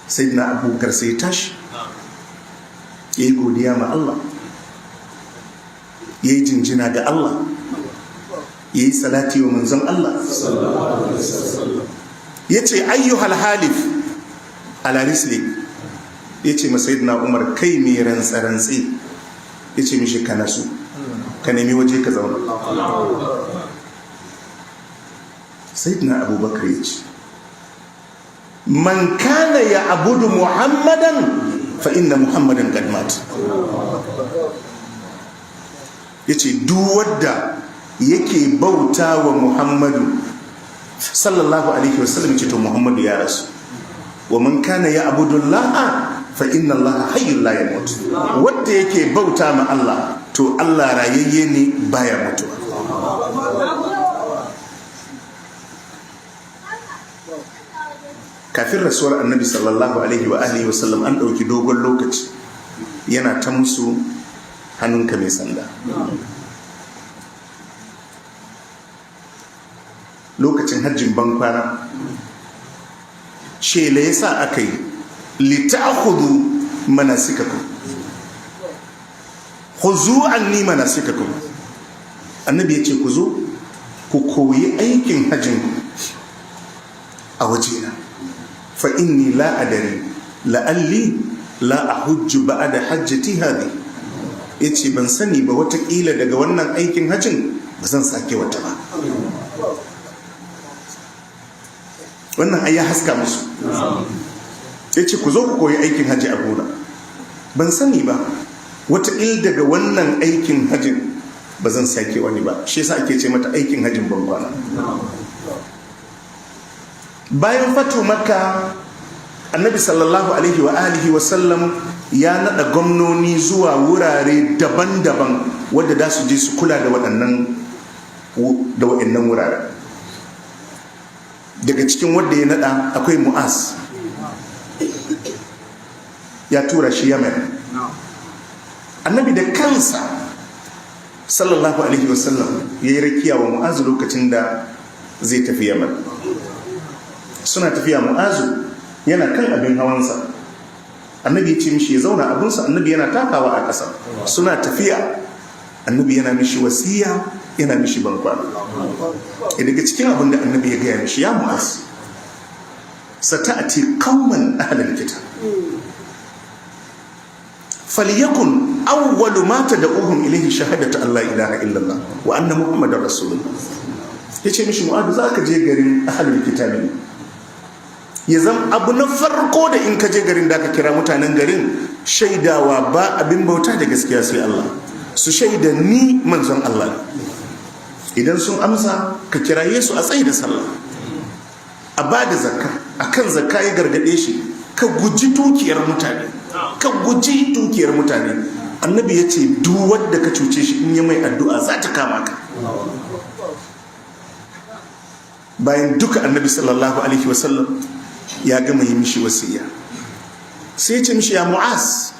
sayyidina abubakar sai tashi yayi godiya ma Allah, yayi jinjina ga Allah, yayi salati wa manzon Allah yace ayyuhal halif ala risli, yace ma sayyidina Umar kai me rantsarantsi, yace mishi ka nasu ka nemi waje ka zauna. sayyidina abubakar yace man kana ya abudu muhammadan fa inna muhammadan qad mat, yace duk wanda yake bauta wa muhammadu sallallahu alaihi wasallam, yace to muhammadu ya rasu. wa man kana ya abudu allaha fa inna allaha hayyul la yamut, wanda yake bauta ma Allah to Allah rayayye ne baya mutuwa. kafin rasuwar annabi sallallahu alaihi wa alihi wasallam an ɗauki dogon lokaci yana ta musu hannunka mai sanda. lokacin hajjin bankwana shela ya sa aka yi lita'khudhu manasikakum, khuzu anni manasikakum. annabi ya ce ku zo ku koyi aikin hajjin a wajena, fa inni la adari la'alli la ahujju ba'da hajjati hadi, yace ban sani ba watakila daga wannan aikin hajjin ba zan sake wata ba. wannan ai ya haska musu, yace ku zo ku koyi aikin hajji a gona, ban sani ba watakila daga wannan aikin hajjin ba zan sake wani ba. shi yasa ake ce mata aikin hajjin bankwana. bayan fatu makka annabi sallallahu alaihi wa alihi wa sallam ya nada gwamnoni zuwa wurare daban-daban wadda da su je su kula da waɗannan wurare. daga cikin wadda ya nada akwai Mu'az, ya tura shi Yemen. annabi da kansa sallallahu alaihi wa sallam ya yi rakiya wa Mu'az lokacin da zai tafi Yemen. suna tafiya, Mu'azu yana kan abin hawansa, annabi ya ce mishi ya zauna abinsa, annabi yana takawa a ƙasa. suna tafiya, annabi yana mishi wasiya, yana mishi bankwana. daga cikin abin da annabi ya gaya mishi, ya Mu'az, sata'ati qauman ahlal kitab falyakun awwalu ma tad'uhum ilayhi shahadatu an la ilaha illallah wa anna muhammadar rasulullah. yace mishi, Mu'az, za ka je garin ahlul kitab ne, ya zama abu na farko da in ka je garin da ka kira mutanen garin shaidawa ba abin bauta da gaskiya sai Allah, su shaida ni manzon Allah ne. idan sun amsa ka kira Yesu a tsaye da sallah, a ba da zakka. akan zakka ya gargade shi, ka guji dukiyar mutane, ka guji dukiyar mutane. annabi ya ce duk wanda ka cuce shi in ya mai addu'a za ta kama ka. bayan duka annabi sallallahu alaihi wasallam ya gama yi mishi wasiya, sai ce mishi, ya Mu'az,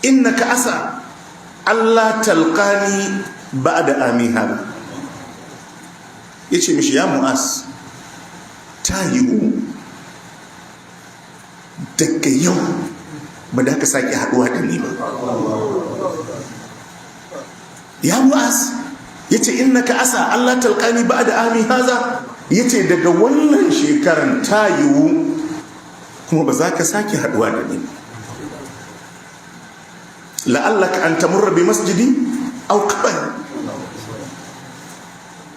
innaka asa Allah talqani ba'da ami hada. yace mishi, ya Mu'az, ta yiwu daga yau ba da ka sake haduwa da ni ba. ya Mu'az, yace innaka asa Allah talqani ba'da ami hada, yace daga wannan shekaran ta yiwu kuma ba za ka sake haduwa da ni. la'allaka an tamurra bi masjidi aw qabr,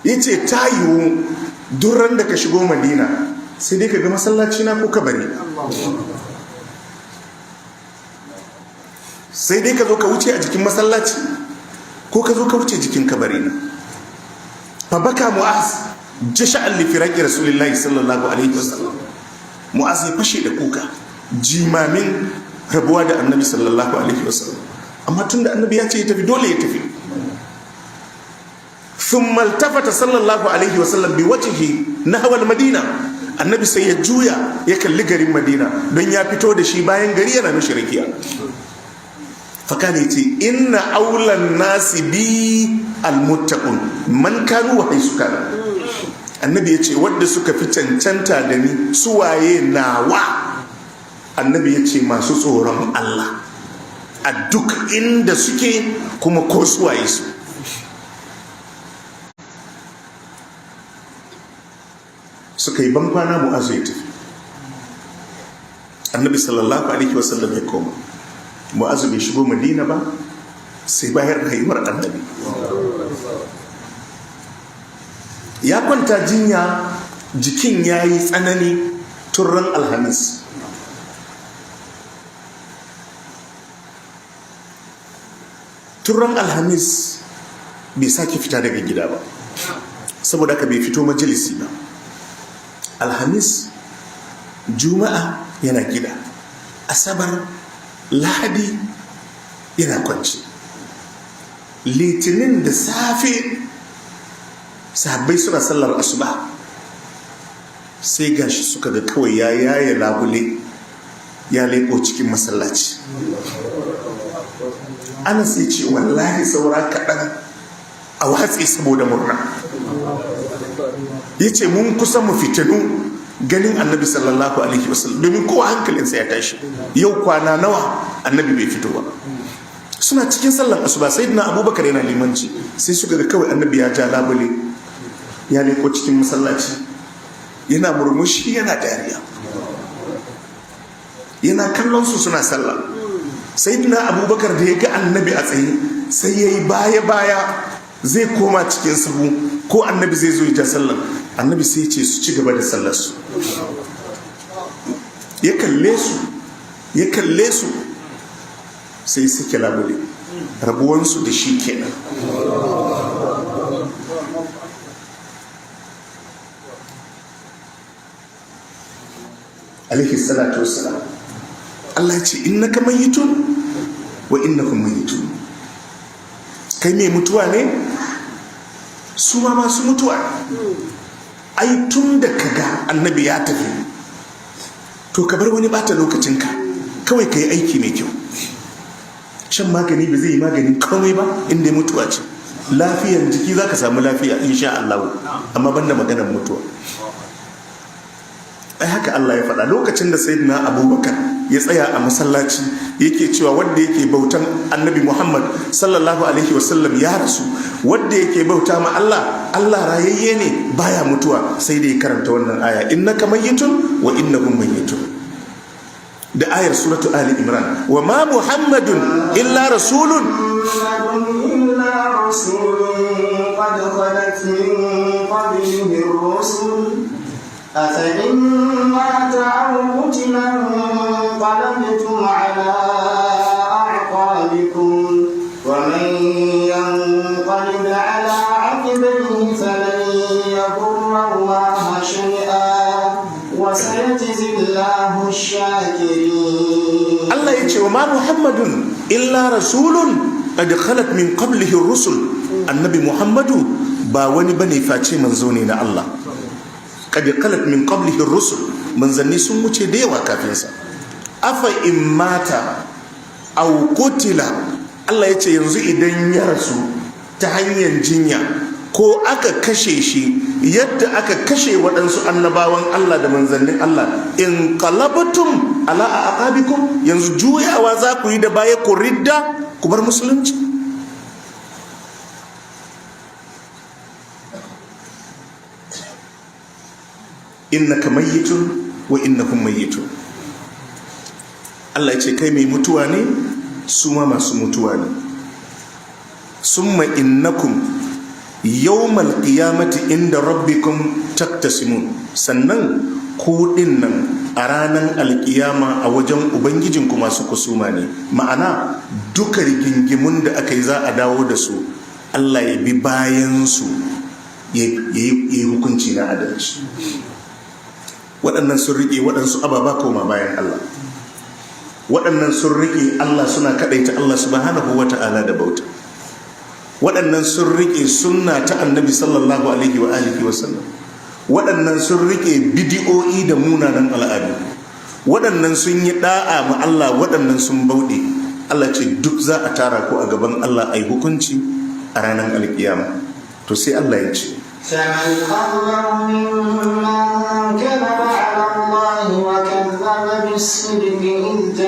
yace ta yiwu duran da ka shigo Madina sai dai ka ga masallaci na ko kabari, sai dai ka zo ka wuce a jikin masallaci ko ka zo ka wuce jikin kabari na. fa baka Mu'az jasha'an li firaqi rasulillahi sallallahu alaihi wasallam. Mu'az ya fashe da kuka, jimamin rabuwa da annabi sallallahu alaihi wasallam. amma tunda annabi ya ce ya tafi, dole ya tafi. thumma altafata sallallahu alaihi wasallam bi wajhihi nahwa al-madina, annabi sai ya juya ya kalli garin Madina don ya fito da shi bayan gari yana mishi rakiya. fakane ce, inna aulan nasi bi almuttaqun man kanu wa haisu kana. annabi ya ce wadda suka fi cancanta da ni suwaye nawa annabi ya ce masu tsoron Allah a duk inda suke kuma ko suwaye su. Suka yi bankwana Mu'azu ya tafi, annabi sallallahu alaihi wasallam ya koma. Mu'azu bai shigo Madina ba sai bayar da haihuwar annabi. Ya kwanta jinya, jikin ya yi tsanani tun ran Alhamis. Turan Alhamis bai sake fita daga gida ba, saboda haka bai fito majalisi ba. Alhamis, Juma'a yana gida, Asabar, Lahadi yana kwanci. Litinin da safe sahabbai suna sallar asuba, sai gashi suka ga kawai ya yaye labule ya leko cikin masallaci. Ana sai ce wallahi saura kaɗan a watsi saboda murna. Ya ce mun kusa mu fitinu ganin annabi sallallahu alaihi wasallam, domin kowa hankalinsa ya tashi. Yau kwana nawa annabi bai fito ba. Suna cikin sallar asuba, sayyidina Abubakar yana limanci, sai suka ga kawai annabi ya ja labule ya leko cikin masallaci, yana murmushi yana dariya, yana kallon su suna sallah. Sayyidina Abubakar da ya ga annabi a tsaye sai ya yi baya zai koma cikin sahu ko annabi zai zo ya ja sallar. Annabi sai ce su ci gaba da sallarsu. Ya kalle su sai suke labule, rabuwansu da shi kenan. Alaihi salatu wassalam. Allah ya ce innaka mayyitun wa innakum mayyitun. Kai mai mutuwa ne, su ma masu mutuwa. Ai tun da kaga annabi ya tafi, to ka bar wani bata lokacinka, kawai ka yi aiki mai kyau. Shan magani ba zai yi maganin komai ba inda mutuwa ce. Lafiyar jiki za ka samu lafiya insha Allah, amma banda maganar mutuwa. Ai haka Allah ya faɗa lokacin da sayyidina Abubakar ya tsaya a masallaci yake cewa wanda yake bautan annabi Muhammad sallallahu alaihi wasallam ya rasu, wanda yake bauta ma Allah, Allah rayayye ne baya mutuwa, sai da ya karanta wannan aya innaka mayyitun wa innahum mayyitun, da ayar suratu Ali Imran, wa ma Muhammadun illa rasulun qad khalat min qablihi ar-rusul أفإن مات أو قتل انقلبتم على أعقابكم ومن ينقلب على عقبيه فلن يضر الله شيئا وسيجزي الله الشاكرين. الله يقول وما محمد إلا رسول قد خلت من قبله الرسل. النبي محمد باوني بني فاتي منزونين الله. Qad qalat min qablihi ar-rusul, manzanni sun wuce da yawa kafin sa. Afa in mata aw qutila, Allah yace yanzu idan ya rasu ta hanyar jinya ko aka kashe shi yadda aka kashe waɗansu annabawan Allah da manzannin Allah, in qalabtum ala aqabikum, yanzu juyawa za ku yi da baya ku ridda ku bar musulunci. Innaka mayyitun wa innahum mayyitun. Allah ya ce kai mai mutuwa ne, su ma masu mutuwa ne. Summa innakum yawmal qiyamati inda rabbikum taktasimun. Sannan ku dinnan a ranar alkiyama a wajen ubangijinku masu kusuma ne. Ma'ana duka rigingimun da aka yi za a dawo da su, Allah ya bi bayan su ya yi hukunci na adalci. Waɗannan sun riƙe waɗansu ababa koma bayan Allah. Waɗannan sun riƙe Allah, suna kaɗaita Allah subhanahu wa ta'ala da bauta. Waɗannan sun riƙe sunna ta annabi sallallahu alaihi wa alihi wa sallam. Waɗannan sun riƙe bidi'o'i da munanan al'adu. Waɗannan sun yi ɗa'a ma Allah, waɗannan sun bauɗe. Allah ce duk za a tara ku a gaban Allah a yi hukunci a ranar alkiyama. To sai Allah ya ce فمن أظلم ممن كذب على الله وكذب كذب بالصدق إذ